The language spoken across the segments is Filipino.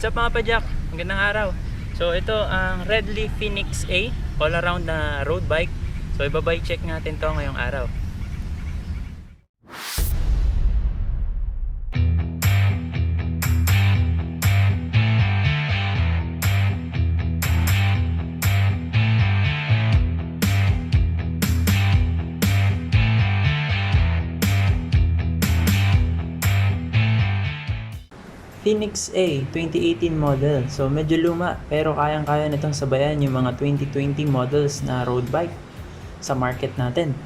What's up mga padyak? Magandang araw. So ito ang Ridley Fenix A, all around na road bike. So ibabike check natin to ngayong araw. Fenix A 2018 model. So medyo luma pero kayang-kaya nitong sabayan yung mga 2020 models na road bike sa market natin.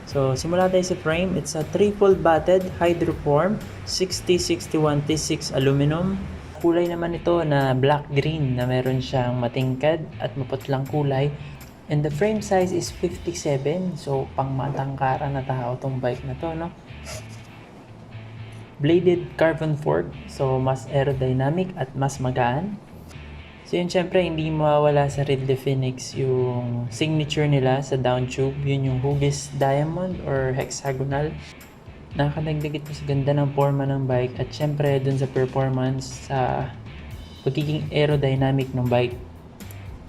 So simula tayo sa frame. It's a triple batted hydroform 6061 T6 aluminum. Kulay naman ito na black green na meron siyang matingkad at maputlang kulay. And the frame size is 57. So pang matangkara na tao tong bike na to, no? Bladed carbon fork, so mas aerodynamic at mas magaan. So yun, syempre hindi mawawala sa Ridley Fenix yung signature nila sa down tube. Yun yung hugis diamond or hexagonal. Nakakadagdag ito sa ganda ng forma ng bike at syempre dun sa performance sa pagiging aerodynamic ng bike.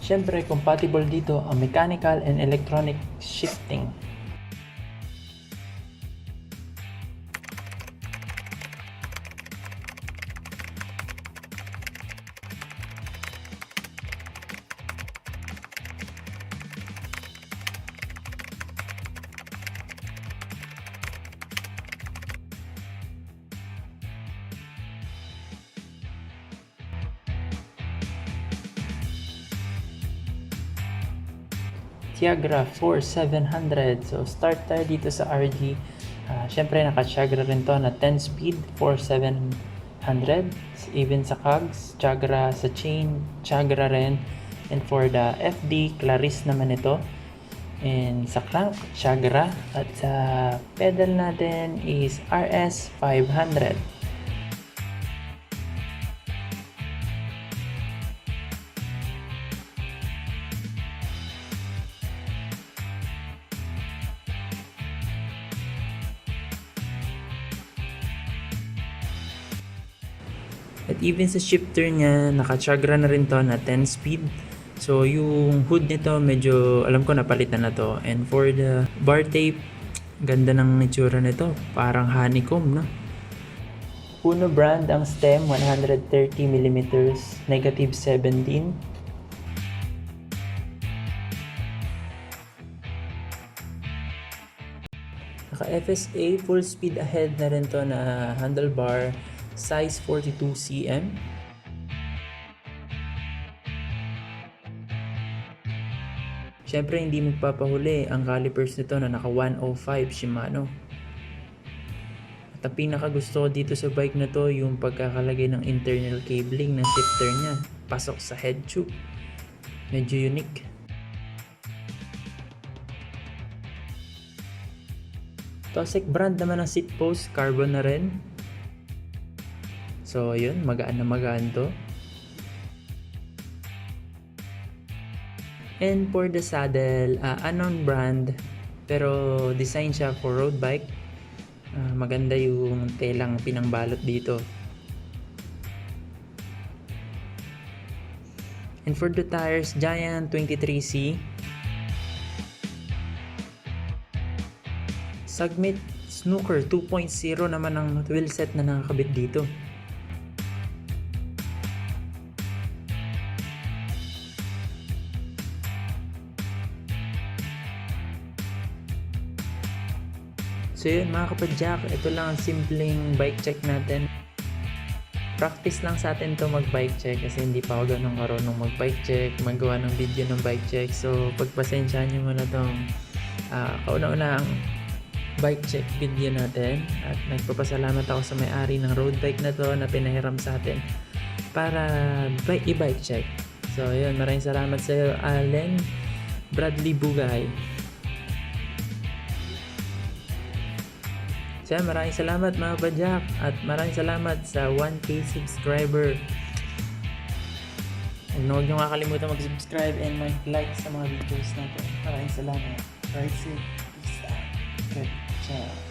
Syempre compatible dito ang mechanical and electronic shifting. Tiagra 4700. So start tayo dito sa RG. Syempre naka-Tiagra rin to na 10 speed 4700. Even sa cogs, Tiagra sa chain, Tiagra rin. And for the FD, Claris naman ito. And sa crank, Tiagra. At sa pedal natin is RS 500. At even sa shifter niya, naka-Tiagra na rin to na 10 speed. So yung hood nito medyo alam ko napalitan na to. And for the bar tape, ganda ng itsura nito. Parang honeycomb, no? Puno brand ang stem, 130mm, negative 17. Naka-FSA, full speed ahead na rin to na handlebar. Size 42 cm. Syempre hindi magpapahuli ang calipers nito na naka 105 Shimano. At ang pinaka gusto ko dito sa bike na to yung pagkakalagay ng internal cabling ng shifter niya pasok sa head tube. Medyo unique. Tosek brand naman ang seat post, carbon na rin. So yun, magaan na magaan to. And for the saddle, unknown brand pero design siya for road bike. Maganda yung telang pinangbalot dito. And for the tires, Giant 23C. Submit Snooker 2.0 naman ang wheelset na nakakabit dito. So yun mga kapadyak, ito lang ang simpleng bike check natin. Practice lang sa atin to mag bike check kasi hindi pa ako ganun karunong mag bike check, magawa ng video ng bike check. So pagpasensyahan nyo muna tong kauna-unahang bike check video natin. At nagpapasalamat ako sa may-ari ng road bike na to na pinahiram sa atin para i-bike check. So yun, maraming salamat sa iyo, Allen Bradley Bugay. So maraming salamat mga padyak at maraming salamat sa 1K subscriber. Huwag nyo kakalimutan mag-subscribe and mag-like sa mga videos natin. Maraming salamat. Right, peace out. Good job.